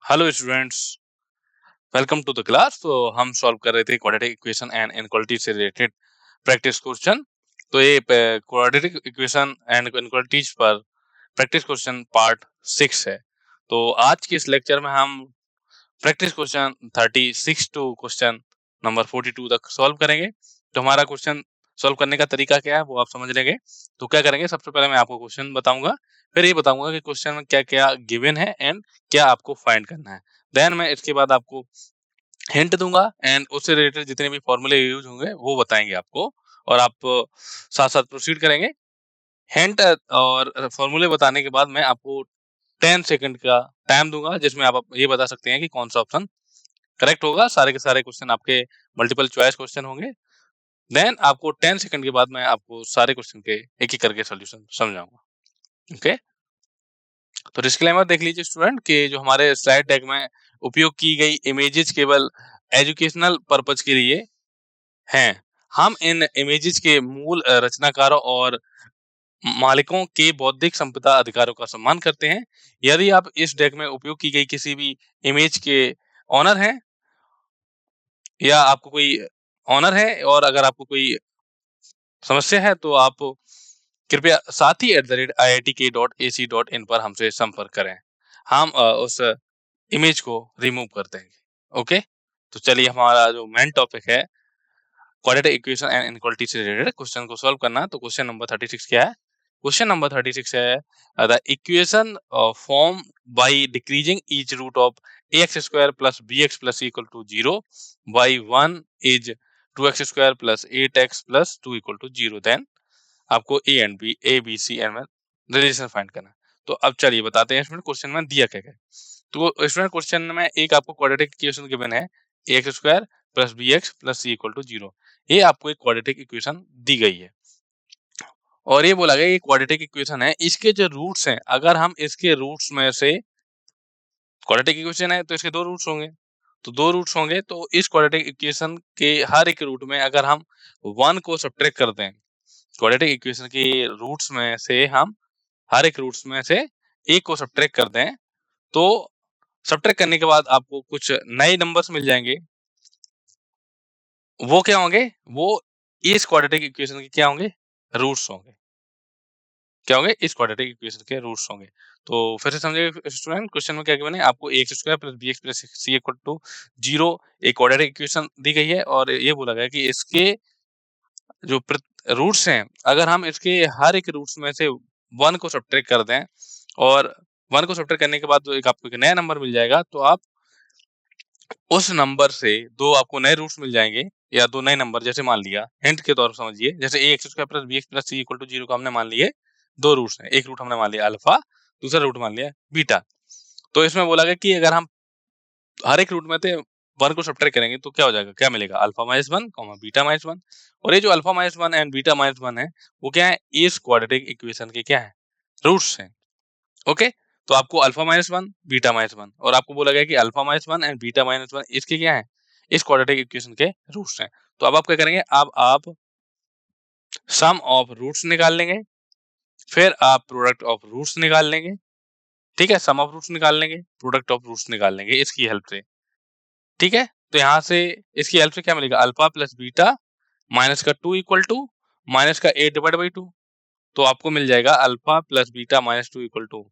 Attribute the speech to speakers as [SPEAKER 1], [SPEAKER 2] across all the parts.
[SPEAKER 1] Hello students, welcome to the class. तो हम solve कर रहे थे क्वाड्रेटिक इक्वेशन एंड इनइक्वालिटी से रिलेटेड प्रैक्टिस क्वेश्चन। तो ये क्वाड्रेटिक इक्वेशन एंड इनइक्वालिटीज पर प्रैक्टिस क्वेश्चन पार्ट 6 है। तो आज के इस लेक्चर में हम practice question 36 to question number 42 तक सॉल्व करेंगे। तो हमारा क्वेश्चन सॉल्व करने का तरीका क्या है वो आप समझ लेंगे। तो क्या करेंगे, सबसे पहले मैं आपको क्वेश्चन बताऊंगा, फिर ये बताऊंगा कि क्वेश्चन में क्या क्या गिवन है एंड क्या आपको फाइंड करना है। देन मैं इसके बाद आपको हिंट दूंगा एंड उससे रिलेटेड जितने भी फॉर्मूले यूज होंगे वो बताएंगे आपको, और आप साथ साथ प्रोसीड करेंगे। हिंट और फॉर्मूले बताने के बाद मैं आपको 10 सेकंड का टाइम दूंगा, जिसमें आप ये बता सकते हैं कि कौन सा ऑप्शन करेक्ट होगा। सारे के सारे क्वेश्चन आपके मल्टीपल चॉइस क्वेश्चन होंगे। देन आपको 10 सेकंड के बाद मैं आपको सारे क्वेश्चन के एक एक करके सॉल्यूशन समझाऊंगा। ओके, तो डिस्क्लेमर देख लीजिए स्टूडेंट कि जो हमारे स्लाइड डेक में उपयोग की गई इमेजेस केवल एजुकेशनल पर्पज के लिए हैं। हम इन इमेजेस के मूल रचनाकारों और मालिकों के बौद्धिक संपदा अधिकारों का सम्मान करते हैं। यदि आप इस डेक में उपयोग की गई किसी भी इमेज के ऑनर हैं या आपको कोई ऑनर है और अगर आपको कोई समस्या है तो आप कृपया sathi@iitk.ac.in पर हमसे संपर्क करें। हम उस इमेज को रिमूव कर देंगे। ओके, तो चलिए हमारा जो मेन टॉपिक है क्वाड्रेटिक इक्वेशन एंड इनइक्वालिटी से रिलेटेड क्वेश्चन को सॉल्व करना। तो क्वेश्चन नंबर 36 क्या है? क्वेश्चन नंबर 36 है the equation form by decreasing each root of ax square plus bx plus c equal to 0 by 1 is 2x square plus 8x plus 2 equal to 0। Then आपको a b c and में relation find करना है। तो अब चलिए बताते हैं इसमें क्वेश्चन में दिया क्या है। तो इसमें क्वेश्चन में एक आपको क्वाड्रेटिक इक्वेशन गिवन है ax square plus bx plus c equal to 0। ये आपको एक क्वाड्रेटिक इक्वेशन दी गई है और ये बोला गया ये क्वाड्रेटिक इक्वेशन है। इसके जो रूट्स हैं, अगर हम इसके रूट्स में से, क्वाड्रेटिक इक्वेशन है तो इसके दो रूट्स होंगे, तो दो रूट्स होंगे, तो इस क्वाड्रेटिक इक्वेशन के हर एक रूट में अगर हम 1 को सब्ट्रैक्ट करते हैं, क्वाड्रेटिक इक्वेशन के रूट्स में से हम हर एक रूट्स में से एक को सब्ट्रैक्ट करते हैं, तो सब्ट्रैक्ट करने के बाद आपको कुछ नए नंबर्स मिल जाएंगे। वो क्या होंगे? वो इस क्वाड्रेटिक इक्वेशन के क्या होंगे? रूट्स होंगे। क्या होंगे? इस क्वाड्रेटिक इक्वेशन के रूट्स होंगे। तो फिर से समझिए स्टूडेंट, क्वेश्चन में क्या गिवन है आपको ax square plus bx plus c equal to 0 एक क्वाड्रेटिक इक्वेशन दी गई है और ये बोला गया कि इसके जो रूट्स हैं, अगर हम इसके हर एक रूट्स में से 1 को सब्ट्रैक्ट कर दें और 1 को सब्ट्रैक्ट करने के बाद जो एक आपको एक नया नंबर मिल जाएगा, तो आप उस नंबर से दो आपको नए रूट्स मिल जाएंगे या दो नए नंबर, जैसे मान लिया हिंट के तौर पर समझिए, जैसे ax square plus bx plus c equal to 0 को हमने मान लिए दो रूट्स हैं। एक रूट हमने मान लिया अल्फा, दूसरा रूट मान लिया बीटा। तो इसमें बोला गया कि अगर हम हर एक रूट में से 1 को सब्ट्रैक्ट करेंगे तो क्या हो जाएगा, क्या मिलेगा? Alpha minus 1 beta minus 1। और ये जो alpha minus 1 and beta minus 1 है वो क्या है? इस क्वाड्रेटिक इक्वेशन के क्या है? रूट्स हैं। ओके, तो आपको अल्फा माइनस 1 बीटा माइनस 1 और आपको बोला गया कि alpha minus 1 and beta minus 1 इसके क्या है? इस क्वाड्रेटिक इक्वेशन के रूट्स हैं। तो अब आप क्या करेंगे? अब आप सम ऑफ रूट्स निकाल लेंगे, फिर आप प्रोडक्ट ऑफ रूट्स निकाल लेंगे। ठीक है, सम ऑफ रूट्स निकाल लेंगे, प्रोडक्ट ऑफ रूट्स निकाल लेंगे इसकी हेल्प से। ठीक है, तो यहाँ से इसकी हेल्प से क्या मिलेगा? अल्फा प्लस बीटा माइनस का 2 इक्वल टू माइनस का 8 डिवाइड बाई 2। तो आपको मिल जाएगा alpha plus beta minus 2 equal to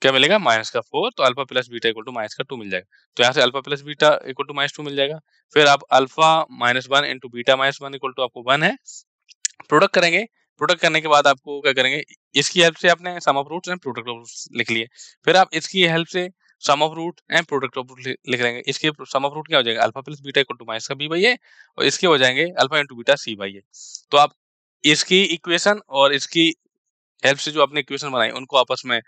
[SPEAKER 1] क्या मिलेगा? माइनस का 4। तो alpha plus beta equal to minus का 2 मिल जाएगा। तो यहाँ से alpha plus beta equal to minus 2 मिल जाएगा। फिर आप alpha minus 1 into beta minus 1 equal to आपको 1 है। प्रोडक्ट करेंगे, प्रोडक्ट करने के बाद आपको क्या करेंगे? इसकी हेल्प से आपने sum of roots and product of roots लिख लिए। फिर आप इसकी हेल्प से sum of root and product of root लिख लेंगे। इसके सम ऑफ रूट क्या हो जाएगा? Alpha plus beta equal to minus का बी बाई ए, और इसके हो जाएंगे alpha into beta c by a. तो आप इसकी इक्वेशन और इसकी हेल्प से जो आपने इक्वेशन बनाई उनको आपस में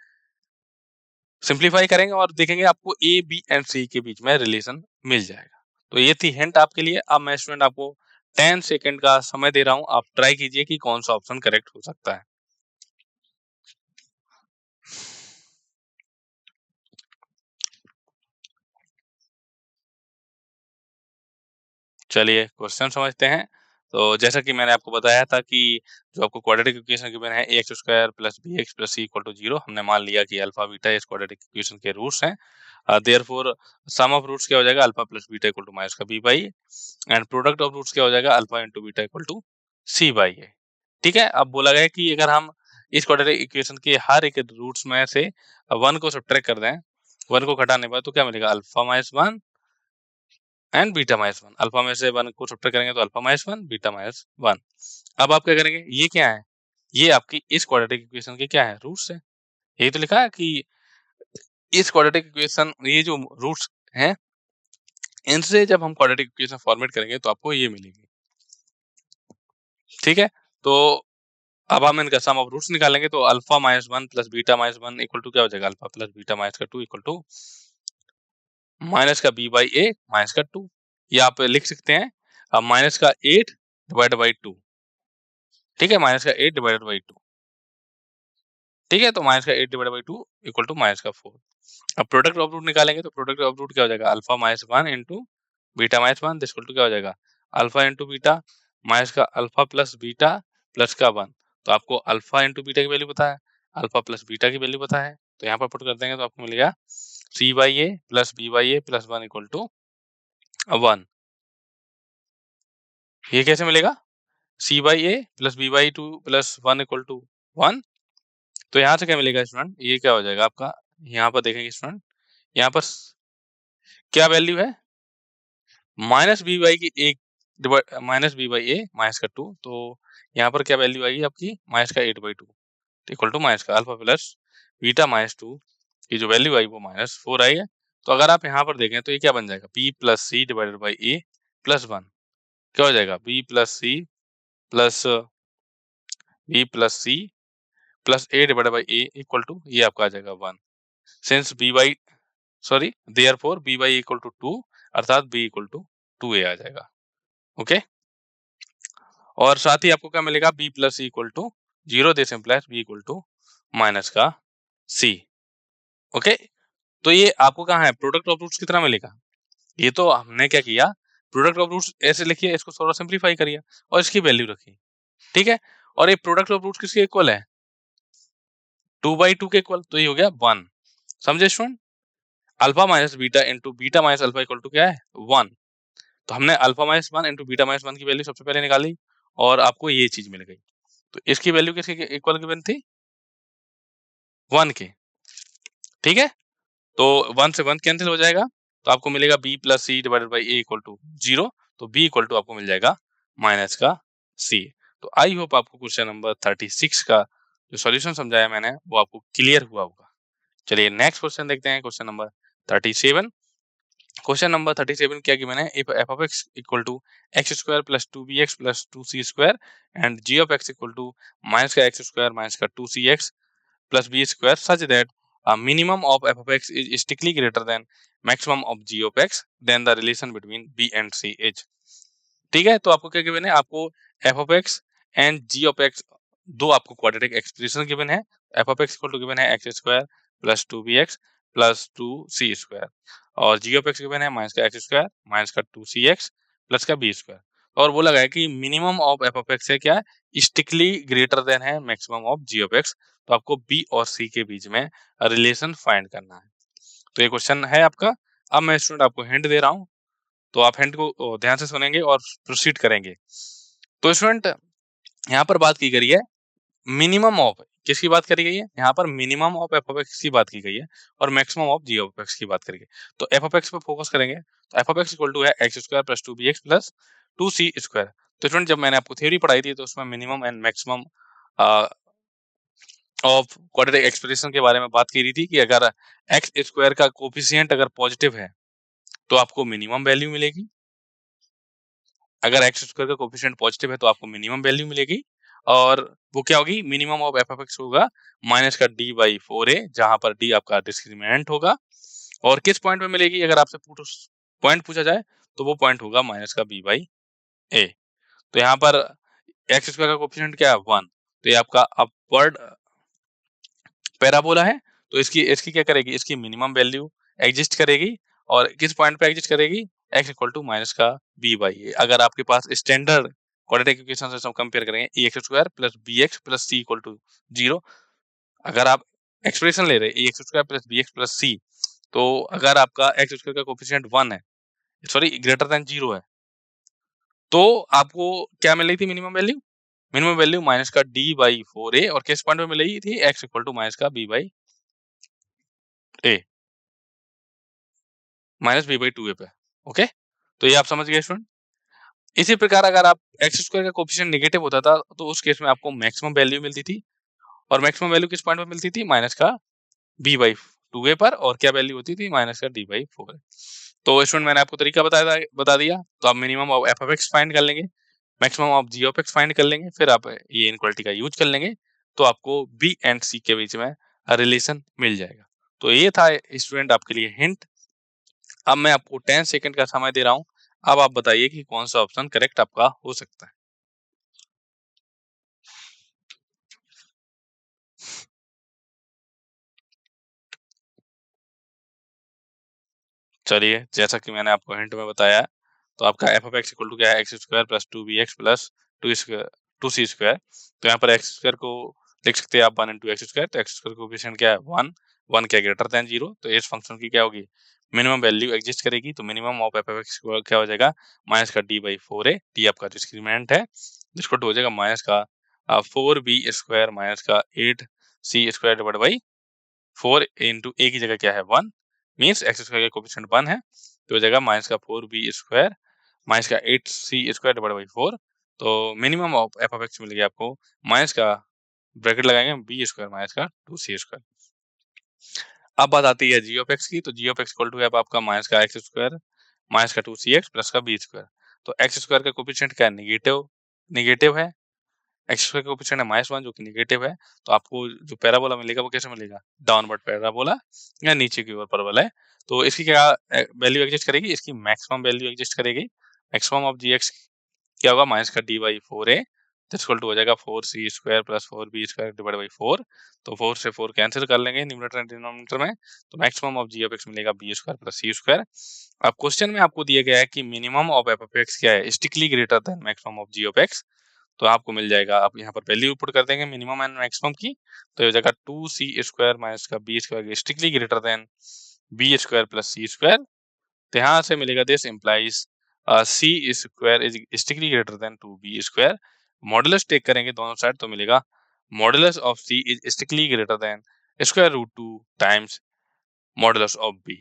[SPEAKER 1] सिंप्लीफाई करेंगे और देखेंगे आपको ए बी एंड सी के बीच में रिलेशन मिल जाएगा। तो ये थी हिंट आपके लिए। अब मैं स्टूडेंट आपको 10 सेकंड का समय दे रहा हूं, आप ट्राई कीजिए कि कौन सा ऑप्शन करेक्ट हो सकता है। चलिए क्वेश्चन समझते हैं। तो जैसा कि मैंने आपको बताया था कि जो आपको क्वाड्रेटिक इक्वेशन गिवन है ax square plus bx plus c equal to 0, हमने मान लिया कि अल्फा बीटा इस क्वाड्रेटिक इक्वेशन के रूट्स हैं। देयरफॉर सम ऑफ रूट्स क्या हो जाएगा, alpha plus beta equal to minus का b by a, and product of roots क्या हो जाएगा, alpha into beta equal to c by a. ठीक है, अब बोला गया है कि अगर हम इस क्वाड्रेटिक इक्वेशन के हर एक रूट्स में से 1 को सब्ट्रैक्ट कर दें, 1 को घटाने पर तो क्या मिलेगा, alpha minus 1 and beta minus 1। Alpha में से 1 को सब्ट्रैक्ट करेंगे तो अल्फा माइनस 1, बीटा माइनस 1। अब आप क्या करेंगे, ये क्या है, ये आपकी इस क्वाड्रेटिक इक्वेशन के क्या है, रूट्स है। यही तो लिखा है कि इस क्वाड्रेटिक इक्वेशन, ये जो रूट्स हैं, इनसे जब हम क्वाड्रेटिक इक्वेशन फॉर्मेट करेंगे तो आपको ये मिलेगी। ठीक है, तो अब हम इनका सम ऑफ रूट्स निकालेंगे तो alpha minus 1 plus beta minus 1 equal to क्या हो जाएगा, अल्फा प्लस बीटा माइनस का 2 इक्वल टू माइनस का b बाई ए माइनस का 2। ये आप लिख सकते हैं अब माइनस का 8 डिवाइड बाई 2। ठीक है, माइनस का 8 डिवाइडेड बाई 2। ठीक है, तो माइनस का 8 divided by 2 equal to minus का 4। अब प्रोडक्ट ऑफ रूट निकालेंगे तो प्रोडक्ट ऑफ रूट क्या हो जाएगा, alpha minus 1 into beta minus 1 equal to क्या हो जाएगा, अल्फा इंटू बीटा माइनस का अल्फा प्लस बीटा प्लस का 1। तो आपको अल्फा इंटू बीटा की वैल्यू पता है, अल्फा प्लस बीटा की वैल्यू पता है, तो यहाँ पर पुट कर देंगे तो आपको मिलेगा c by a plus b by a plus 1 equal to 1। ये कैसे मिलेगा, c by a plus b by 2 plus 1 equal to 1। तो यहाँ से क्या मिलेगा स्टूडेंट, ये क्या हो जाएगा आपका, यहाँ पर देखेंगे स्टूडेंट, यहाँ पर क्या वैल्यू है, माइनस बी बाई की एक minus b by a minus का 2। तो यहाँ पर क्या वैल्यू आएगी आपकी, माइनस का 8 बाई 2 इक्वल टू माइनस का अल्फा प्लस बीटा माइनस 2 की जो वैल्यू आई वो माइनस 4 आई है। तो अगर आप यहाँ पर देखें तो ये क्या बन जाएगा, b plus c divided by a plus 1। क्या हो जाएगा, b plus c plus a divided by a equal to, ये आपका आ जाएगा 1। Since b by sorry therefore b by equal to 2, अर्थात बी इक्वल टू 2a आ जाएगा। ओके, और साथ ही आपको क्या मिलेगा, b plus c equal to 0, this implies b equal to minus का c। ओके, तो ये आपको कहाँ है, प्रोडक्ट ऑफ रूट्स कितना मिलेगा। ये तो हमने क्या किया, प्रोडक्ट ऑफ रूट्स ऐसे लिखिए, इसको थोड़ा सिंप्लीफाई करिए और इसकी वैल्यू रखिए। ठीक है, और ये प्रोडक्ट ऑफ रूट्स किसके इक्वल है, 2 बाई 2 के इक्वल, तो ये हो गया 1। समझे student, alpha minus beta into beta minus alpha equal to क्या है, 1। तो हमने alpha minus 1 into beta minus 1 की वैल्यू सबसे पहले निकाली और आपको ये चीज मिल गई। तो इसकी वैल्यू किसके इक्वल गिवन थी, 1 के। ठीक है, तो 1 से 1 कैंसिल हो जाएगा, तो आपको मिलेगा b plus c divided by a equal to 0। तो b इक्वल टू आपको मिल जाएगा माइनस का c। तो आई होप आपको क्वेश्चन नंबर 36 का जो सॉल्यूशन समझाया मैंने वो आपको क्लियर हुआ होगा। चलिए नेक्स्ट क्वेश्चन देखते हैं, क्वेश्चन नंबर 37। क्वेश्चन नंबर 37 क्या गिवन है, if f of x equal to x square plus 2bx plus 2c square and g of x equal to minus का x स्क्वायर माइनस का 2cx plus b square such that a minimum of f of x is strictly greater than maximum of g of x, then the relation between b and c is। ठीक है, तो आपको क्या given है, आपको f of x and g of x दो आपको quadratic expression given है। f of x equal to given है x square plus 2bx plus 2c square और g of x गिवन है माइनस का x स्क्वायर माइनस का 2cx plus का b square. और बोला गया है कि minimum of f of x है क्या, स्ट्रिक्टली ग्रेटर देन है maximum of g of x। तो आपको b और c के बीच में रिलेशन फाइंड करना है। तो ये क्वेश्चन है आपका। अब मैं स्टूडेंट आपको हिंट दे रहा हूँ, तो आप हिंट को ध्यान से सुनेंगे और प्रोसीड करेंगे। तो स्टूडेंट यहाँ पर बात की गई है मिनिमम ऑफ, किसकी बात करी गई है, यहाँ पर minimum of f of x की बात की गई है और maximum of g of x की बात करी गई। तो एफ ऑफ एक्स पे फोकस करेंगे, तो f of x equal to है x square plus 2bx plus 2c square. तो स्टूडेंट जब मैंने आपको थ्योरी पढ़ाई थी तो उसमें minimum and maximum of quadratic expression के बारे में बात की रही थी कि अगर एक्स स्क्वायर का कोफिशिएंट अगर पॉजिटिव है तो आपको मिनिमम वैल्यू मिलेगी, अगर एक्स स्क्वायर का कोफिशिएंट पॉजिटिव है तो आपको मिनिमम वैल्यू मिलेगी। और वो क्या होगी, minimum of f of x होगा माइनस का d बाई 4a, जहां पर d आपका डिस्क्रिमिनेंट होगा। और किस पॉइंट पे मिलेगी, अगर आपसे पॉइंट पूछा जाए तो वो पॉइंट होगा माइनस का b बाई a। तो यहाँ पर एक्स स्क्वायर का कोफिशिएंट क्या है, 1। तो ये आपका अपवर्ड पैराबोला है, तो इसकी इसकी क्या करेगी, इसकी मिनिमम वैल्यू एग्जिस्ट करेगी और किस पॉइंट पे एग्जिस्ट करेगी, x इक्वल टू माइनस का b बाई ए। अगर आपके पास स्टैंडर्ड क्वाड्रेटिक इक्वेशन से हम कंपेयर करेंगे ax square plus bx plus c equal to 0। अगर आप एक्सप्रेशन ले रहे हैं ax square plus bx plus c, तो अगर आपका x स्क्वायर का कोफिशिएंट 1 है, सॉरी ग्रेटर देन 0 है, तो आपको क्या मिल रही थी minimum value? Minimum value minus का d/4a और किस पॉइंट पे मिल रही थी? x इक्वल टू माइनस का b/a, माइनस b/2a पे। ओके, तो ये आप समझ गए स्टूडेंट। इसी प्रकार अगर आप एक्स स्क्वायर का कोफिशिएंट नेगेटिव होता था तो उस केस में आपको मैक्सिमम वैल्यू मिलती थी, और मैक्सिमम वैल्यू किस पॉइंट पे मिलती थी? माइनस का b/2a पर, और क्या वैल्यू होती थी? माइनस का d/4। तो स्टूडेंट मैंने आपको तरीका बता दिया। तो आप minimum of f of x find कर लेंगे, maximum of g of x find कर लेंगे, फिर आप ये इनक्वालिटी का यूज कर लेंगे, तो आपको बी एंड सी के बीच में रिलेशन मिल जाएगा। तो ये था स्टूडेंट आपके लिए हिंट। अब मैं आपको 10 सेकंड का समय दे रहा हूँ। अब आप बताइए कि कौन सा ऑप्शन करेक्ट आपका हो सकता है। चलिए, जैसा कि मैंने आपको हिंट में बताया, तो आपका f of x equal to क्या है? X square plus 2bx plus 2c square. तो यहाँ पर एक्स स्क्वायर को लिख सकते हैं आप 1 इंटू एक्स स्क्वायर। तो एक्स स्क्वायर का कोफिशिएंट क्या है? 1। 1 क्या ग्रेटर देन 0, तो इस फंक्शन की क्या होगी? मिनिमम वैल्यू एग्जिस्ट करेगी। तो minimum of f of x क्या हो जाएगा? माइनस का d/4a, डी आपका डिस्क्रीमेंट है, जिसको हो जाएगा माइनस का 4b स्क्वायर माइनस का 8c square divide by 4 into a की जगह क्या है? 1, मीन्स एक्स स्क्वायर का कोफिशिएंट 1 है, तो हो जाएगा माइनस का 4b स्क्वायर माइनस का 8c स्क्वायर डिवाइड बाई 4। तो minimum of f of x मिल गया आपको माइनस का, ब्रैकेट लगाएंगे, बी स्क्वायर माइनस का 2c स्क्वायर। अब बात आती है जी ऑफ एक्स की। तो जी ऑफ एक्स इक्वल टू है आपका माइनस का एक्स स्क्वायर माइनस का 2cx प्लस का बी स्क्वायर। तो एक्स स्क्वायर का कोफिशिएंट क्या है? नेगेटिव, नेगेटिव है। एक्स स्क्वायर का कोफिशिएंट है -1 जो कि नेगेटिव है। तो आपको जो पैराबोला मिलेगा वो कैसे मिलेगा? डाउनवर्ड पैराबोला, या नीचे की ओर पैराबोला है। तो इसकी क्या वैल्यू एग्जिस्ट करेगी? इसकी मैक्सिमम वैल्यू एग्जिस्ट करेगी। मैक्सिमम ऑफ जी एक्स क्या होगा? माइनस का d/4a इक्वल टू हो जाएगा 4c square plus 4b square divide by 4। तो 4 से 4 कैंसिल कर लेंगे न्यूमरेटर एंड डिनोमिनेटर में, तो maximum of g of x मिलेगा b square plus c square. अब क्वेश्चन में आपको दिया गया है कि minimum of f of x क्या है? Strictly greater than maximum of g of x. तो आपको मिल जाएगा, आप यहाँ पर वैल्यू पुट कर देंगे मिनिमम एंड मैक्सिमम की, तो हो जाएगा 2c स्क्वायर माइनस का b square strictly greater than b square plus c square. तो यहाँ से मिलेगा this implies c square is strictly greater than 2b square. Modulus take करेंगे दोनों साइड, तो मिलेगा modulus of c is strictly greater than square root 2 times modulus of b।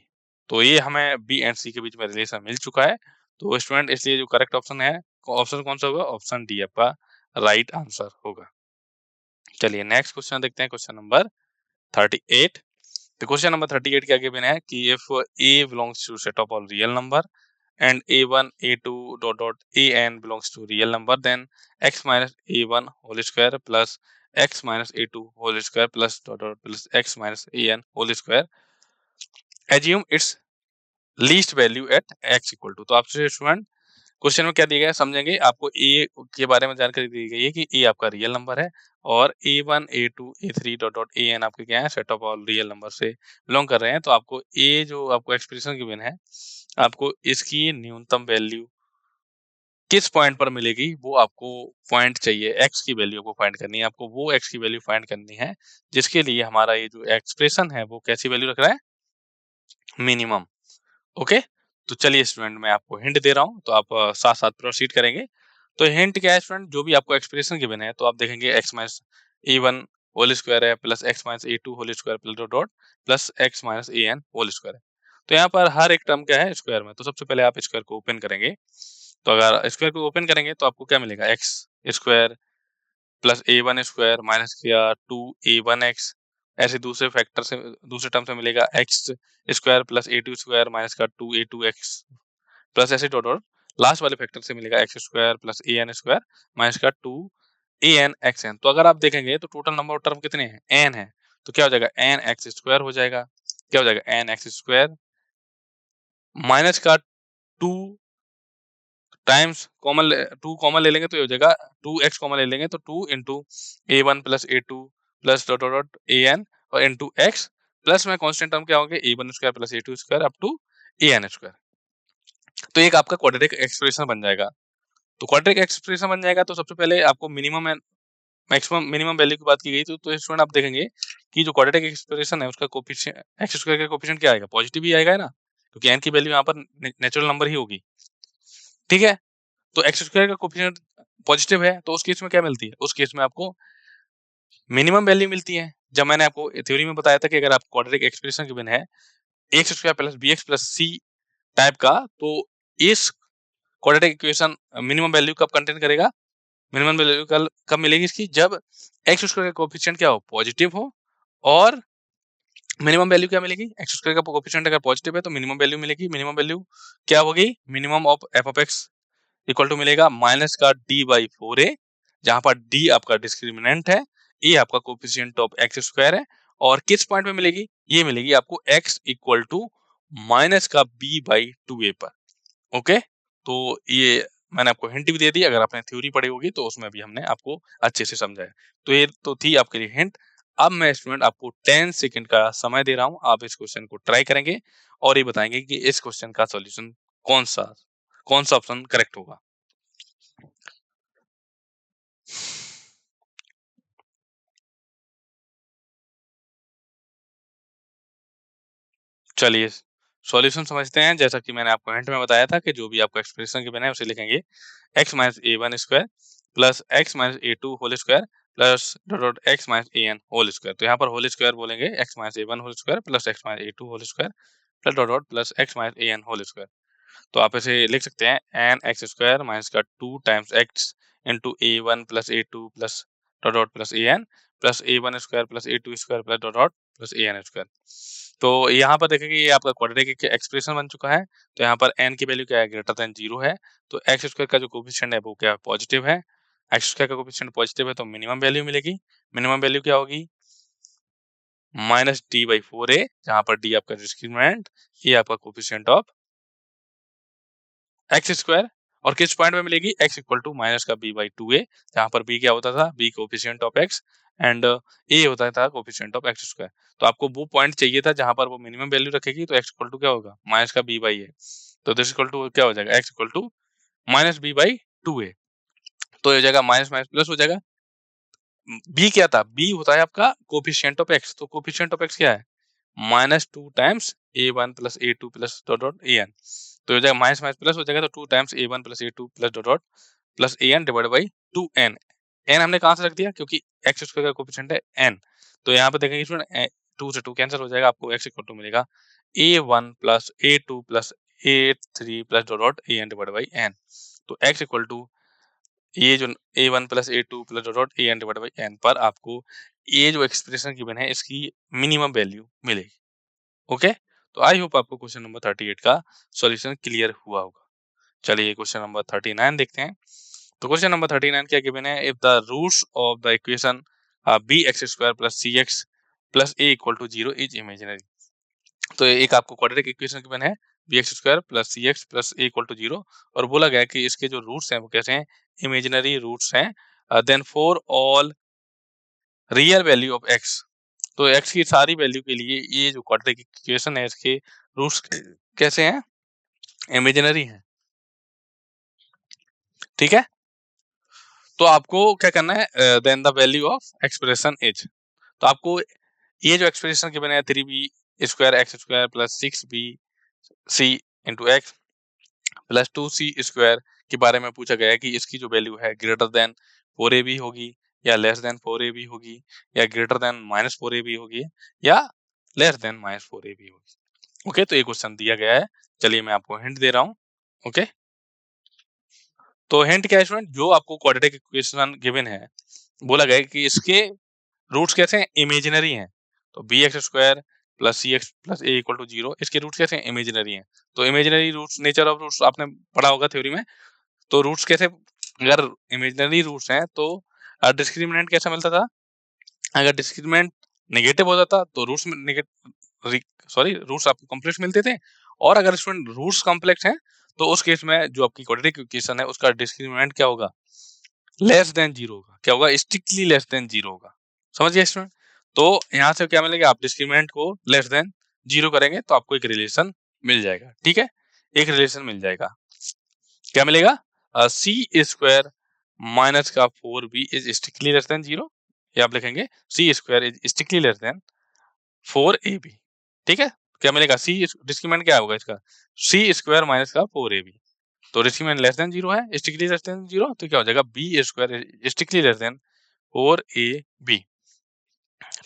[SPEAKER 1] तो ये हमें b एंड c के बीच में रिलेशन मिल चुका है। तो स्टूडेंट इसलिए जो करेक्ट ऑप्शन है, ऑप्शन कौन सा होगा? ऑप्शन डी आपका राइट आंसर होगा। चलिए नेक्स्ट क्वेश्चन देखते हैं, क्वेश्चन नंबर 38। तो क्वेश्चन नंबर 38 क्या गिवन है कि if a belongs to set of all real number and a1 a2 dot dot an belongs to real number, then x minus a1 whole square plus x minus a2 whole square plus dot dot plus x minus an whole square assume its least value at x equal to। तो आपसे student question में क्या दिया गया है समझेंगे। आपको ए के बारे में जानकारी दी गई है कि ए आपका रियल नंबर है, और a1 a2 a3 dot dot an आपके क्या है? Set of all real number से बिलोंग कर रहे हैं। तो आपको ए जो आपको एक्सप्रेशन गिवन है, आपको इसकी न्यूनतम वैल्यू किस पॉइंट पर मिलेगी वो आपको पॉइंट चाहिए, एक्स की वैल्यू को फाइंड करनी है। आपको वो एक्स की वैल्यू फाइंड करनी है जिसके लिए हमारा ये जो एक्सप्रेशन है वो कैसी वैल्यू रख रहा है? मिनिमम। ओके, तो चलिए स्टूडेंट मैं आपको हिंट दे रहा हूँ, तो आप साथ साथ प्रोसीड करेंगे। तो हिंट क्या है स्टूडेंट? जो भी आपको एक्सप्रेशन गिवन है, तो आप देखेंगे x minus a1 whole square है plus x minus a2 whole square plus dot dot plus x minus an whole square है। तो यहाँ पर हर एक टर्म क्या है? स्क्वायर में। तो सबसे पहले आप स्क्वायर को ओपन करेंगे, तो अगर स्क्वायर को ओपन करेंगे तो आपको क्या मिलेगा? x square plus a1 square minus किया 2a1x, ऐसे दूसरे फैक्टर से, दूसरे टर्म से मिलेगा x square plus a2 square minus का 2a2x प्लस ऐसे डॉट डॉट लास्ट वाले फैक्टर से मिलेगा x square plus an square minus का 2anxn। तो अगर आप देखेंगे तो टोटल नंबर ऑफ टर्म कितने हैं? n है। तो क्या हो जाएगा? nx स्क्वायर हो जाएगा। क्या हो जाएगा? nx स्क्वायर माइनस का 2 टाइम्स कॉमन, 2 कॉमन ले लेंगे तो ये हो जाएगा 2x कॉमन ले लेंगे तो 2 into a1 plus a2 plus dot dot dot an और इंटू x प्लस में कांस्टेंट टर्म क्या होंगे? a1 square plus a2 square up to an square. तो एक आपका क्वाड्रेटिक एक्सप्रेशन बन जाएगा। तो क्वाड्रेटिक एक्सप्रेशन बन जाएगा। तो सबसे पहले आपको minimum and maximum minimum value की बात की गई, तो स्टूडेंट आप देखेंगे कि जो क्वाड्रेटिक एक्सप्रेशन है उसका कोएफिशिएंट एक्स स्क्वायर का कोएफिशिएंट क्या आएगा, पॉजिटिव ही आएगा है ना, क्योंकि n की वैल्यू यहाँ पर नेचुरल नंबर ही होगी। ठीक है, तो एक्स स्क्वायर का कोएफिशिएंट पॉजिटिव है, तो उस केस में क्या मिलती है, उस केस में आपको मिनिमम वैल्यू मिलती है। जब मैंने आपको थ्योरी में बताया था कि अगर आप क्वाड्रेटिक एक्सप्रेशन गिवन है x square plus b x plus c type का, तो इस क्वाड्रेटिक इक्वेशन मिनिमम वैल्यू कब कंटेन करेगा, मिनिमम वैल्यू कब मिलेगी इसकी, जब एक्स स्क्वायर का कोएफिशिएंट क्या हो, पॉजिटिव हो, और मिनिमम वैल्यू क्या मिलेगी, एक्स स्क्वायर का कोएफिशिएंट अगर पॉजिटिव है तो मिनिमम वैल्यू मिलेगी। मिनिमम वैल्यू क्या होगी, minimum of f of x equal to मिलेगा माइनस का डी बाई 4a, जहां पर डी आपका डिस्क्रिमिनेंट है, ए आपका कोएफिशिएंट ऑफ एक्स स्क्वायर है, और किस पॉइंट पे मिलेगी, ये मिलेगी आपको एक्स इक्वल टू माइनस का बी बाई 2a पर। ओके, तो ये मैंने आपको हिंट भी दे दी, अगर आपने थ्योरी पढ़ी होगी तो उसमें भी हमने आपको अच्छे से समझाया। तो ये तो थी आपके लिए हिंट। अब मैं स्टूडेंट आपको 10 सेकंड का समय दे रहा हूं, आप इस क्वेश्चन को ट्राई करेंगे और ये बताएंगे कि इस क्वेश्चन का सॉल्यूशन कौन सा ऑप्शन करेक्ट होगा। चलिए सॉल्यूशन समझते हैं। जैसा कि मैंने आपको हिंट में बताया था कि जो भी आपका एक्सप्रेशन गिवन है उसे लिखेंगे x minus a one square plus x minus a two whole square plus dot x minus a n whole square. तो यहाँ पर होल स्क्वायर बोलेंगे x minus a one whole square plus x minus a two whole square plus dot plus x minus a n whole square. तो आप इसे लिख सकते हैं एन एक्स स्क्वायर माइनस का 2 times x into a one plus a two plus dot plus a n plus a one square plus a two square plus dot plus a n square. तो यहाँ पर देखेंगे ये आपका quadratic expression बन चुका है। तो यहाँ पर n की वैल्यू क्या है, ग्रेटर देन 0 है, तो एक्स स्क्वायर का जो कोएफिशिएंट है वो क्या है, पॉजिटिव है। एक्स स्क्वायर का कोएफिशिएंट पॉजिटिव है तो मिनिमम वैल्यू मिलेगी। मिनिमम वैल्यू क्या होगी, माइनस डी बाई 4a, जहां पर डी आपका डिस्क्रिमिनेंट, ये आपका कोएफिशिएंट ऑफ एक्स स्क्वायर, और किस पॉइंट में मिलेगी, x इक्वल टू माइनस का b बाई 2a, जहां पर b क्या होता था, b coefficient of x and a होता था कोएफिशिएंट ऑफ एक्स स्क्वायर। तो आपको वो पॉइंट चाहिए था जहां पर वो मिनिमम वैल्यू रखेगी, तो x इक्वल टू क्या होगा, माइनस का b बाई a, तो दिस इक्वल टू क्या हो जाएगा, x equal to minus b by 2a। तो ये हो जाएगा माइनस माइनस प्लस हो जाएगा। b क्या था, b होता है आपका कोएफिशिएंट ऑफ x, तो कोएफिशिएंट ऑफ x क्या है, minus 2 times a one plus a two plus dot dot a n. तो हो जाएगा माइनस माइनस प्लस हो जाएगा, तो 2 times a one plus a two plus dot dot plus a n divide by 2n। n हमने कहाँ से रख दिया, क्योंकि एक्स स्क्वायर का कोएफिशिएंट है n। तो यहाँ पे देखेंगे इसमें 2 से 2 कैंसिल हो जाएगा, आपको x इक्वल टू मिलेगा a one plus a two plus a three plus dot dot a n divide by n। तो x इक्वल टू ये जो a one plus a two plus dot dot a n divide by n पर आपको ये जो expression given है इसकी minimum value मिलेगी। ओके, तो आई होप आपको क्वेश्चन नंबर 38 का सॉल्यूशन क्लियर हुआ होगा। चलिए क्वेश्चन नंबर 39 देखते हैं। तो क्वेश्चन नंबर 39 क्या गिवन है, if the roots of the equation b x square plus c x plus a equal to 0 is imaginary. तो एक आपको क्वाड्रेटिक इक्वेशन गिवन है b x square plus c x plus a equal to 0, और बोला गया कि इसके जो रूट्स हैं वो कैसे हैं, इमेजिनरी रूट्स हैं। Then for all real value of x, तो x की सारी वैल्यू के लिए ये जो क्वाड्रेटिक इक्वेशन है इसके रूट्स कैसे हैं, इमेजिनरी हैं। ठीक है, तो आपको क्या करना है, then the value of expression is, तो आपको ये जो एक्सप्रेशन गिवन है 3b square x square plus 6b c into x plus 2c square के बारे में पूछा गया है कि इसकी जो वैल्यू है ग्रेटर देन 4ab होगी या लेस देन 4ab होगी या ग्रेटर देन माइनस 4ab होगी या लेस देन माइनस 4ab होगी। ओके, तो ये क्वेश्चन दिया गया है। चलिए मैं आपको हिंट दे रहा हूँ। ओके, तो हिंट क्या है स्टूडेंट, जो आपको क्वाड्रेटिक इक्वेशन गिवन है बोला गया है कि इसके रूट्स कैसे हैं, इमेजिनरी हैं। तो b x square plus c x plus a equal to 0, इसके रूट्स कैसे हैं, इमेजिनरी हैं। तो imaginary roots, nature of roots आपने पढ़ा होगा थ्योरी में। तो रूट्स कैसे, अगर इमेजिनरी रूट्स हैं तो डिस्क्रिमिनेंट कैसा मिलता था, अगर डिस्क्रिमिनेंट नेगेटिव हो जाता तो रूट्स में रूट्स आपको कॉम्प्लेक्स मिलते थे, और अगर स्टूडेंट रूट्स कॉम्प्लेक्स हैं तो उस केस में जो आपकी क्वाड्रेटिक इक्वेशन है उसका डिस्क्रिमिनेंट क्या होगा, लेस देन 0 होगा। क्या होगा, स्ट्रिक्टली लेस देन 0 होगा। समझ गए स्टूडेंट, तो यहाँ से क्या मिलेगा, आप डिस्क्रिमिनेंट को लेस देन 0 करेंगे तो आपको एक रिलेशन मिल जाएगा। ठीक है, एक रिलेशन मिल जाएगा, क्या मिलेगा, सी स्क्वायर माइनस का 4b is strictly less than 0, ये आप लिखेंगे c square is strictly less than 4ab। ठीक है, क्या मिलेगा, सी डिस्क्रिमिनेंट क्या होगा इसका, सी स्क्वायर माइनस का 4ab, तो डिस्क्रिमिनेंट लेस देन 0 है, स्ट्रिक्टली लेस देन 0, तो क्या हो जाएगा b square strictly less than 4ab।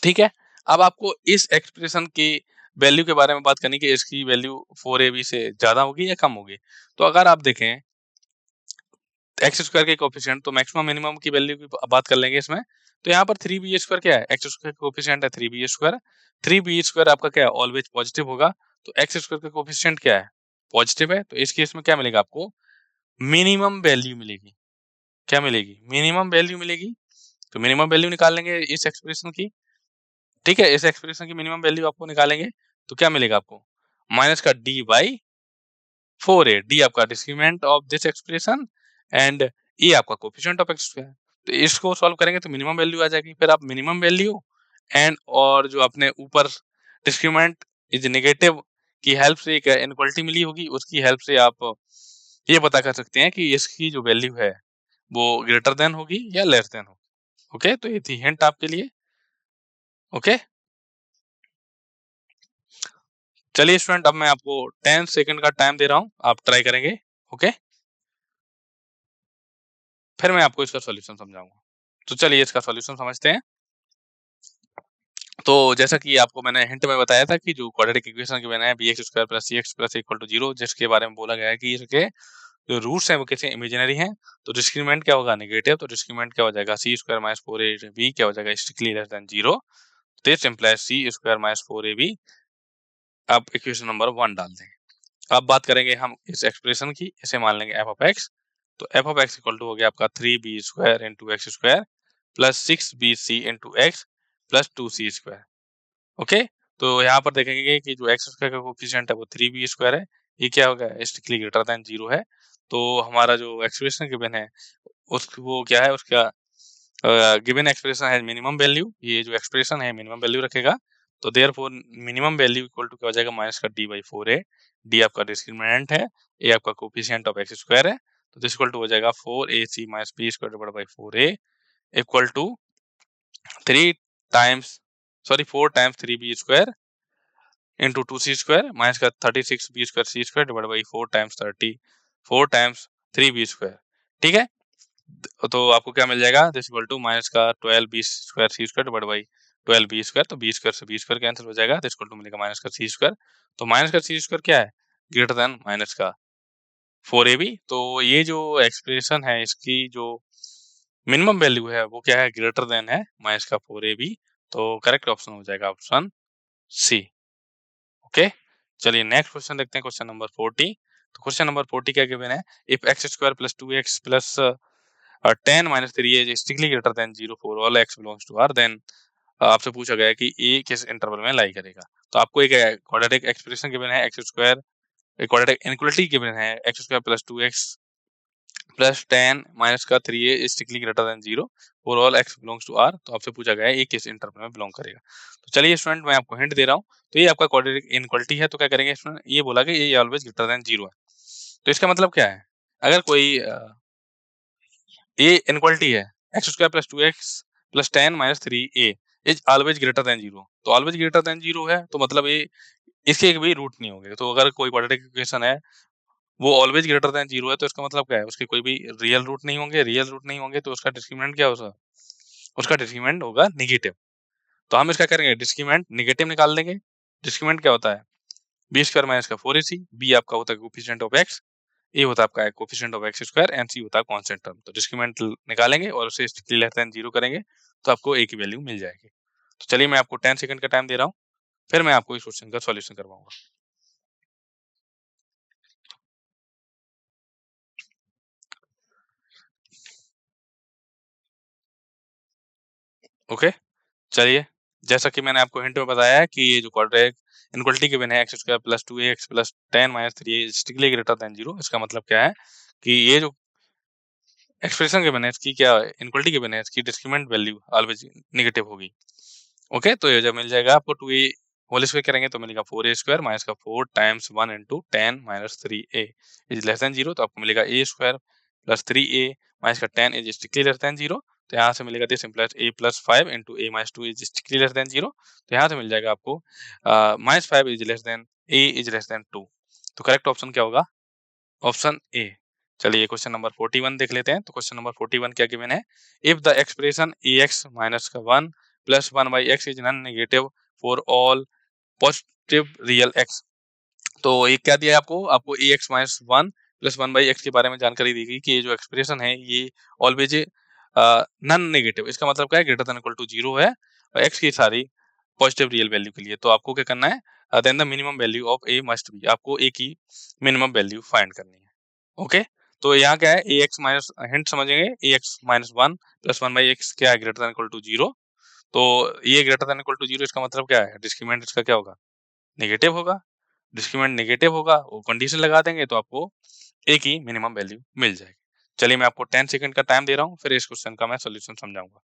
[SPEAKER 1] ठीक है, अब आपको इस एक्सप्रेशन की वैल्यू के बारे में बात करनी कि इसकी वैल्यू 4ab से ज्यादा होगी या कम होगी। तो अगर आप देखें एक्स स्क्वायर के कोफिशिएंट, तो मैक्सिमम मिनिमम की वैल्यू की बात कर लेंगे इसमें। तो यहाँ पर 3b स्क्वायर क्या है, एक्स स्क्वायर का कोफिशिएंट है 3b स्क्वायर, 3b स्क्वायर आपका क्या है, ऑलवेज पॉजिटिव होगा, तो एक्स स्क्वायर का कोफिशिएंट क्या है, पॉजिटिव है, तो इस केस में क्या मिलेगा आपको, मिनिमम वैल्यू मिलेगी। क्या मिलेगी, मिनिमम वैल्यू मिलेगी। तो मिनिमम वैल्यू निकाल लेंगे इस एक्सप्रेशन की। ठीक है, इस एक्सप्रेशन की मिनिमम वैल्यू आपको निकालेंगे, तो क्या मिलेगा आपको, माइनस का d बाई 4a, d आपका discriminant of this expression and a आपका कोफिशिएंट ऑफ एक्स स्क्वायर। तो इसको सॉल्व करेंगे तो मिनिमम वैल्यू आ जाएगी, फिर आप मिनिमम वैल्यू एंड और जो अपने ऊपर डिस्क्रिमिनेंट इज नेगेटिव की हेल्प से एक इनइक्वालिटी मिली होगी, उसकी हेल्प से आप ये पता कर सकते हैं कि इसकी जो वैल्यू है वो ग्रेटर देन होगी या लेस देन होगी। ओके, तो ये थी हिंट आपके लिए। ओके, चलिए स्टूडेंट, अब मैं आपको 10 सेकंड का टाइम दे रहा हूं, आप ट्राई करेंगे। ओके, फिर मैं आपको इसका सॉल्यूशन समझाऊंगा। तो चलिए इसका सॉल्यूशन समझते हैं। तो जैसा कि आपको मैंने हिंट में बताया था कि जो क्वाड्रेटिक इक्वेशन गिवन है bx square plus cx plus equal to 0, जिसके बारे में बोला गया है कि इसके जो रूट्स हैं वो कैसे इमेजिनरी हैं, तो डिस्क्रिमिनेंट क्या होगा, नेगेटिव, तो डिस्क्रिमिनेंट क्या हो जाएगा, सी स्क्वायर माइनस 4ab क्या हो जाएगा, strictly less than 0, this implies c square minus 4ab। अब इक्वेशन नंबर 1 डाल दें। अब बात करेंगे हम इस एक्सप्रेशन की, इसे मान लेंगे एफ ऑफ एक्स। तो f of x equal to हो गया आपका 3b square into x square plus 6bc into x plus 2c square. Okay, तो यहाँ पर देखेंगे कि जो एक्स स्क्वायर का कोफिशिएंट है वो 3b स्क्वायर है, ये क्या होगा, स्ट्रिक्टली ग्रेटर देन 0 है। तो हमारा जो एक्सप्रेशन गिवन है उस वो क्या है, उसका गिवन एक्सप्रेशन है मिनिमम वैल्यू, ये जो एक्सप्रेशन है मिनिमम वैल्यू रखेगा, तो therefore minimum value equal to क्या हो जाएगा, माइनस का d बाई 4a, d आपका डिस्क्रिमिनेंट है, a आपका कोफिशिएंट ऑफ एक्स स्क्वायर है, तो दिस इक्वल टू हो जाएगा 4ac minus b square divided by 4a equal to 3 times 4 times 3b square into 2c square minus का 36b square c square divide by 4 times 34 times 3b square. ठीक है, तो आपको क्या मिल जाएगा, दिस इक्वल टू माइनस का 12b square c square divide by 12b square, तो b square से b स्क्वायर कैंसिल हो जाएगा, दिस इक्वल टू मिलेगा माइनस का c स्क्वायर। तो माइनस का c स्क्वायर क्या है, ग्रेटर देन माइनस का 4ab। तो ये जो एक्सप्रेशन है इसकी जो मिनिमम वैल्यू है वो क्या है, ग्रेटर देन है माइनस का 4ab। तो करेक्ट ऑप्शन हो जाएगा ऑप्शन सी। ओके, चलिए नेक्स्ट क्वेश्चन देखते हैं, क्वेश्चन नंबर 40। तो क्वेश्चन नंबर 40 क्या गिवन है, if x square plus 2x plus 10 minus 3 is strictly greater than 0 for all x belongs to r, then आपसे पूछा गया है कि a किस इंटरवल में लाई करेगा। तो आपको एक क्वाड्रेटिक एक्सप्रेशन गिवन है, एक्स स्क्वायर एक क्वाड्रेटिक इनइक्वालिटी गिवन है, x square plus 2x plus 10 minus का 3a is strictly greater than 0 for all x belongs to r, तो आपसे पूछा गया है a किस इंटरवल में बिलोंग करेगा। तो चलिए स्टूडेंट, मैं आपको हिंट दे रहा हूँ, तो ये आपका क्वाड्रेटिक इनइक्वालिटी है, तो क्या करेंगे स्टूडेंट, ये बोला कि ये ऑलवेज ग्रेटर देन 0 है, तो इसका मतलब क्या है, अगर कोई ये इनइक्वालिटी है, x square plus 2x plus 10 minus 3a is always greater than 0, तो ऑलवेज ग्रेटर देन 0 है, तो मतलब ये इसके भी रूट नहीं होंगे। तो अगर कोई क्वाड्रेटिक इक्वेशन है वो ऑलवेज ग्रेटर देन 0 है, तो इसका मतलब क्या है, उसके कोई भी रियल रूट नहीं होंगे, रियल रूट नहीं होंगे तो उसका डिस्क्रिमिनेंट क्या होगा, उसका डिस्क्रिमिनेंट होगा नेगेटिव। तो हम इसका करेंगे डिस्क्रिमिनेंट नेगेटिव निकाल देंगे। डिस्क्रिमिनेंट क्या होता है, बी स्क्वायर माइनस का 4ac, बी आपका होता है कोफिशिएंट ऑफ एक्स, ए होता है आपका coefficient of x square and c होता है कांस्टेंट टर्म। तो डिस्क्रिमिनेंट निकालेंगे और उसे स्ट्रिक्टली लेस देन 0 करेंगे, तो आपको ए की वैल्यू मिल जाएगी। तो चलिए मैं आपको 10 सेकंड का टाइम दे रहा हूँ, फिर मैं आपको इस क्वेश्चन का सॉल्यूशन करवाऊंगा। ओके, चलिए, जैसा कि मैंने आपको हिंट में बताया है कि ये जो क्वाड्रेटिक इनइक्वालिटी गिवन है, x square plus 2ax plus 10 minus 3a strictly greater than 0, इसका मतलब क्या है कि ये जो एक्सप्रेशन गिवन है इसकी क्या इनइक्वालिटी गिवन है, इसकी डिस्क्रिमिनेंट वैल्यू ऑलवेज नेगेटिव होगी। ओके, तो ये जब मिल जाएगा आपको 2a होल स्क्वायर करेंगे तो मिलेगा 4a स्क्वायर माइनस का 4 times 1 into 10 minus 3a is less than 0, तो आपको मिलेगा a square plus 3a minus का 10 इज स्ट्रिक्टली लेस देन 0। तो यहाँ से मिलेगा this implies a plus 5 into a minus 2 is strictly less than 0। तो यहाँ से मिल जाएगा आपको minus 5 is less then a is less then 2। तो करेक्ट ऑप्शन क्या होगा? Option A. चलिए क्वेश्चन नंबर 41 देख लेते हैं। तो क्वेश्चन नंबर 41 क्या गिवन है? If the expression ax minus का 1 plus 1 by x is non negative for all positive real x। तो ये क्या दिया है आपको? आपको ax minus 1 plus 1 by x के बारे में जानकारी दी गई कि ये जो एक्सप्रेशन है ये ऑलवेज नॉन नेगेटिव, इसका मतलब क्या है? ग्रेटर देन इक्वल टू 0 है और x की सारी पॉजिटिव रियल वैल्यू के लिए। तो आपको क्या करना है? Then the minimum value of a must be, आपको a की मिनिमम वैल्यू फाइंड करनी है। ओके, तो यहाँ क्या है? ax माइनस, हिंट समझेंगे, ax minus 1 plus 1 by x क्या है? Greater than equal to 0। तो ये ग्रेटर देन इक्वल टू 0 इसका मतलब क्या है? डिस्क्रीमेंट इसका क्या होगा? नेगेटिव होगा। डिस्क्रीमेंट नेगेटिव होगा, वो कंडीशन लगा देंगे तो आपको a की मिनिमम वैल्यू मिल जाएगी। चलिए मैं आपको 10 सेकंड का टाइम दे रहा हूँ, फिर इस क्वेश्चन का मैं सॉल्यूशन समझाऊंगा।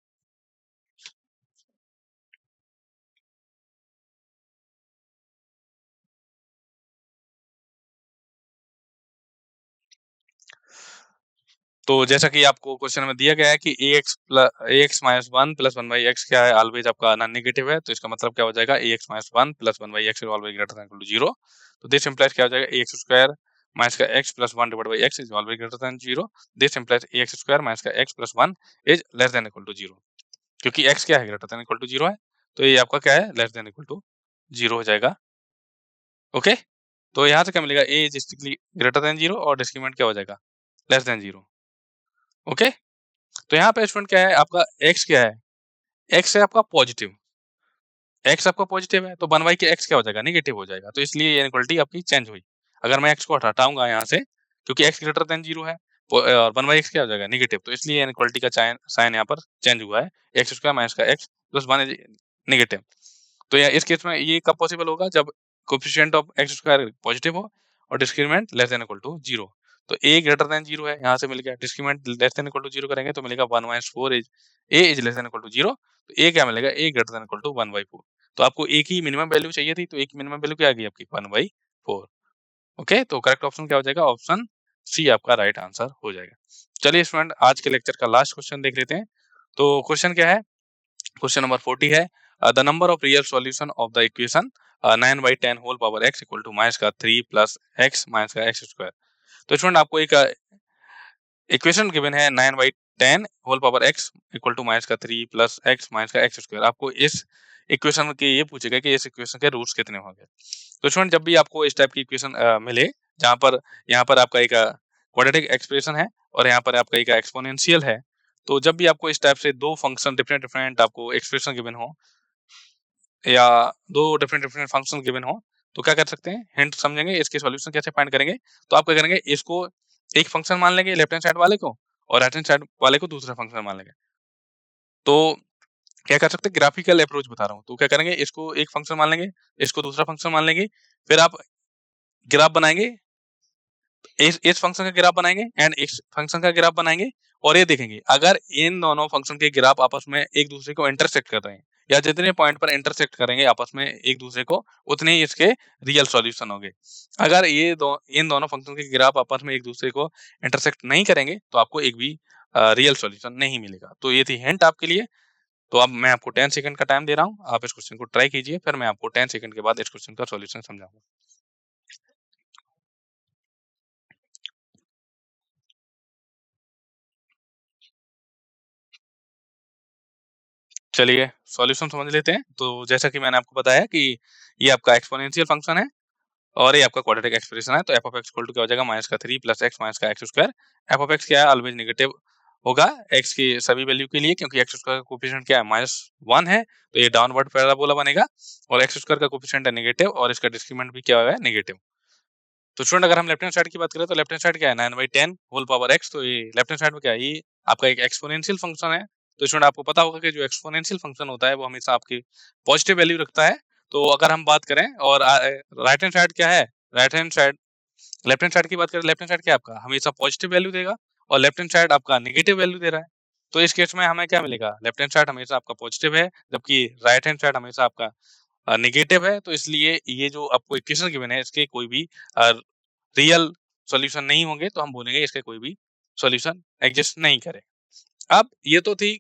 [SPEAKER 1] तो जैसा कि आपको क्वेश्चन में दिया गया है कि ax minus 1 plus 1 by x क्या है? ऑलवेज आपका नॉन नेगेटिव है। तो इसका मतलब क्या हो जाएगा? ax minus 1 plus 1 by x is always greater than equal to 0। तो दिस इंप्लाइज क्या हो जाएगा? ax स्क्वायर माइनस का x plus 1 divide by x is always greater than 0। This implies ax square minus का x plus 1 is less than equal to 0। क्योंकि x क्या है? Greater than equal to 0 है। तो ये आपका क्या है? लेस देन इक्वल टू 0 हो जाएगा। ओके, तो यहाँ से क्या मिलेगा? a is strictly greater than 0 और डिस्क्रीमेंट क्या हो जाएगा? Less than 0। ओके, तो यहाँ पे स्टूडेंट क्या है? आपका x क्या है? x है आपका पॉजिटिव, x आपका पॉजिटिव है तो 1 बाई के x क्या हो जाएगा? नेगेटिव हो जाएगा। तो इसलिए ये इनइक्वालिटी आपकी चेंज हुई। अगर मैं x को हटाऊंगा यहाँ से, क्योंकि x ग्रेटर देन 0 है और 1 बाई एक्स क्या हो जाएगा? नेगेटिव। तो इसलिए इनइक्वालिटी का साइन यहाँ पर चेंज हुआ है। एक्स स्क्वायर माइनस का x प्लस 1 नेगेटिव। तो इस केस में ये कब पॉसिबल होगा? जब coefficient of x square positive हो और discriminant less than equal to 0। तो a ग्रेटर देन 0 है, यहाँ से मिल गया। Discriminant less than equal to 0 करेंगे तो मिलेगा 1 minus 4 is a is less than equal to 0। तो a क्या मिलेगा? a greater than equal to 1 by 4। तो आपको a की मिनिमम वैल्यू चाहिए थी, तो a की मिनिमम वैल्यू क्या आ गई आपकी? 1 बाई 4। ओके, तो करेक्ट ऑप्शन क्या हो जाएगा? ऑप्शन सी आपका राइट आंसर हो जाएगा। चलिए स्टूडेंट, आज के लेक्चर का लास्ट क्वेश्चन देख लेते हैं। तो क्वेश्चन क्या है? क्वेश्चन नंबर 40 है, the number of real solution of the equation 9 by 10 whole power x equal to minus का 3 प्लस x माइनस का x स्क्वायर। तो स्टूडेंट आपको एक इक्वेशन गिवन है 9 by 10 whole power x equal to minus का 3 plus x minus का x square. आपको इस इक्वेशन के ये पूछेगा कि इस इक्वेशन के रूट्स कितने होंगे। तो स्टूडेंट जब भी आपको इस टाइप की इक्वेशन मिले, जहाँ पर यहाँ पर आपका एक क्वाड्रेटिक एक्सप्रेशन है और यहाँ पर आपका एक एक्सपोनेंशियल है, तो जब भी आपको इस टाइप से दो फंक्शन डिफरेंट डिफरेंट आपको एक्सप्रेशन गिवन हो या दो डिफरेंट डिफरेंट फंक्शन गिवन हो, तो क्या कर सकते हैं? हिंट समझेंगे, इसके सॉल्यूशन कैसे फाइंड करेंगे। तो आप क्या करेंगे? इसको एक फंक्शन मान लेंगे लेफ्ट हैंड साइड वाले को, और राइट हैंड साइड वाले को दूसरा फंक्शन मान लेंगे। तो क्या कर सकते हैं? ग्राफिकल अप्रोच बता रहा हूँ। तो क्या करेंगे? इसको एक फंक्शन मान लेंगे, इसको दूसरा फंक्शन मान लेंगे, फिर आप ग्राफ बनाएंगे, इस फंक्शन का ग्राफ बनाएंगे एंड इस फंक्शन का ग्राफ बनाएंगे, और ये देखेंगे अगर इन दोनों फंक्शन के ग्राफ आपस में एक दूसरे को इंटरसेक्ट कर रहे हैं, या जितने पॉइंट पर इंटरसेक्ट करेंगे आपस में एक दूसरे को, उतने ही इसके रियल सॉल्यूशन होंगे। अगर इन दोनों फंक्शन के ग्राफ आपस में एक दूसरे को इंटरसेक्ट नहीं करेंगे तो आपको एक भी रियल सॉल्यूशन नहीं मिलेगा। तो ये थी हिंट आपके लिए। तो अब मैं आपको 10 सेकंड का टाइम दे रहा हूँ, आप इस क्वेश्चन को ट्राई कीजिए, फिर मैं आपको 10 सेकंड के बाद इस क्वेश्चन का सॉल्यूशन समझाऊंगा। चलिए सॉल्यूशन समझ लेते हैं। तो जैसा कि मैंने आपको बताया कि ये आपका एक्सपोनेंशियल फंक्शन है और ये आपका क्वाड्रेटिक एक्सप्रेशन है। तो f of x equal to क्या हो जाएगा? माइनस का 3 प्लस एक्स माइनस का x square. F of x क्या है? ऑलवेज नेगेटिव होगा एक्स की सभी वैल्यू के लिए, क्योंकि एक्स स्क्वायर का कोएफिशिएंट क्या है? -1 है, तो ये डाउनवर्ड पैराबोला बनेगा, और एक्स स्क्वायर का कोएफिशिएंट है नेगेटिव और इसका डिस्क्रीमेंट भी क्या है? नेगेटिव। तो स्टूडेंट अगर हम लेफ्ट हैंड साइड की बात करें तो लेफ्ट हैंड साइड क्या है? 9 बाई 10 होल पावर एक्स। तो ये लेफ्ट हैंड साइड में क्या है? ये आपका एक एक्सपोनेंशियल फंक्शन है। तो स्टूडेंट आपको पता होगा कि जो एक्सपोनेंशियल फंक्शन होता है वो हमेशा आपकी पॉजिटिव वैल्यू रखता है। तो अगर हम बात करें और राइट हैंड साइड क्या है? Right hand side left hand side की बात करें, लेफ्ट हैंड साइड क्या है आपका? हमेशा पॉजिटिव वैल्यू देगा, और लेफ्ट हैंड साइड आपका नेगेटिव वैल्यू दे रहा है। तो इस केस में हमें क्या मिलेगा? लेफ्ट हैंड साइड हमेशा आपका पॉजिटिव है, जबकि राइट हैंड साइड हमेशा आपका नेगेटिव है। तो इसलिए ये जो आपको इक्वेशन गिवन है इसके कोई भी रियल सॉल्यूशन नहीं होंगे, तो हम बोलेंगे इसके कोई भी सॉल्यूशन एग्जिस्ट नहीं करे। अब ये तो थी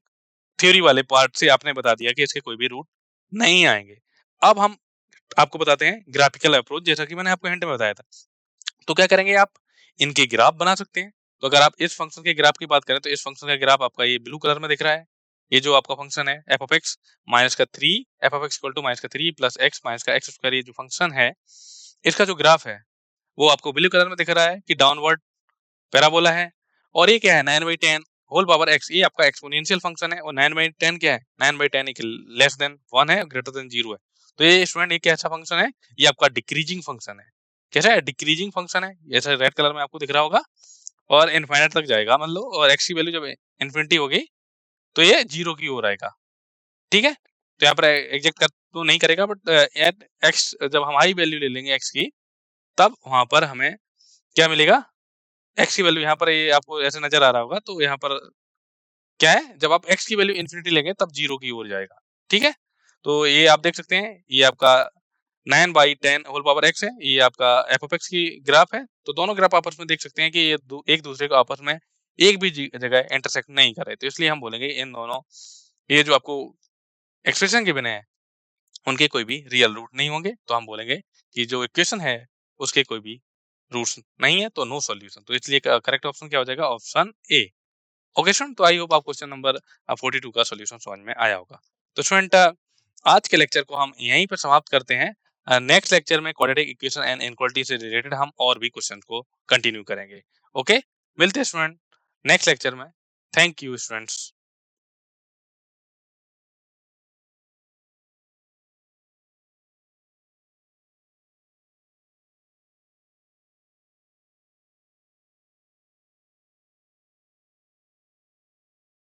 [SPEAKER 1] थ्योरी वाले पार्ट से, आपने बता दिया कि इसके कोई भी रूट नहीं आएंगे। अब हम आपको बताते हैं ग्राफिकल अप्रोच, जैसा कि मैंने आपको हिंट में बताया था। तो क्या करेंगे, आप इनके ग्राफ बना सकते हैं। तो अगर आप इस फंक्शन के ग्राफ की बात करें तो इस फंक्शन का ग्राफ आपका ये ब्लू कलर में दिख रहा है। ये जो आपका फंक्शन है एफ ऑफ एक्स माइनस का 3, f of x equal to minus का 3 प्लस एक्स माइनस का एक्स स्क्वायर, ये जो फंक्शन है इसका जो ग्राफ है वो आपको ब्लू कलर में दिख रहा है कि डाउनवर्ड पैराबोला है। और ये क्या है, 9/10 होल पावर एक्स, ये आपका एक्सपोनेंशियल फंक्शन है। और 9/10 क्या है, 9/10 लेस देन 1 है, ग्रेटर देन 0 है। तो ये स्टूडेंट ये कैसा फंक्शन है, ये आपका डिक्रीजिंग फंक्शन है। कैसा है, डिक्रीजिंग फंक्शन है, जैसे रेड कलर में आपको दिख रहा होगा। और इनफाइनाइट तक जाएगा मान लो, और एक्स की वैल्यू जब इन्फिनिटी हो गई तो ये 0 की ओर आएगा। ठीक है, तो यहाँ पर एग्जैक्ट कर तो नहीं करेगा, बट एट एक्स जब हम हाई वैल्यू ले लेंगे एक्स की, तब वहां पर हमें क्या मिलेगा, एक्स की वैल्यू यहाँ पर ये आपको ऐसे नजर आ रहा होगा। तो यहाँ पर क्या है, जब आप एक्स की वैल्यू इन्फिनिटी लेंगे तब 0 की ओर जाएगा। ठीक है, तो ये आप देख सकते हैं, ये आपका 9/10 होल पावर एक्स है, ये आपका एफ ऑफ एक्स की ग्राफ है। तो दोनों ग्राफ आपस में देख सकते हैं कि ये एक दूसरे को आपस में एक भी जगह इंटरसेक्ट नहीं कर रहे। तो इसलिए हम बोलेंगे इन दोनों, ये जो आपको एक्सप्रेशन गिवन है उनके कोई भी रियल रूट नहीं होंगे। तो हम बोलेंगे कि जो इक्वेशन है उसके कोई भी रूट्स नहीं है, तो नो सॉल्यूशन। तो इसलिए करेक्ट ऑप्शन क्या हो जाएगा, ऑप्शन ए। ओके स्टूडेंट, तो आई होप आप क्वेश्चन नंबर 42 का सॉल्यूशन समझ में आया होगा। तो स्टूडेंट आज के लेक्चर को हम यहीं पर समाप्त करते हैं। नेक्स्ट लेक्चर में क्वाड्रेटिक इक्वेशन एंड इनइक्वालिटी से रिलेटेड हम और भी क्वेश्चन को कंटिन्यू करेंगे। ओके, मिलते हैं स्टूडेंट नेक्स्ट लेक्चर में। Thank you students.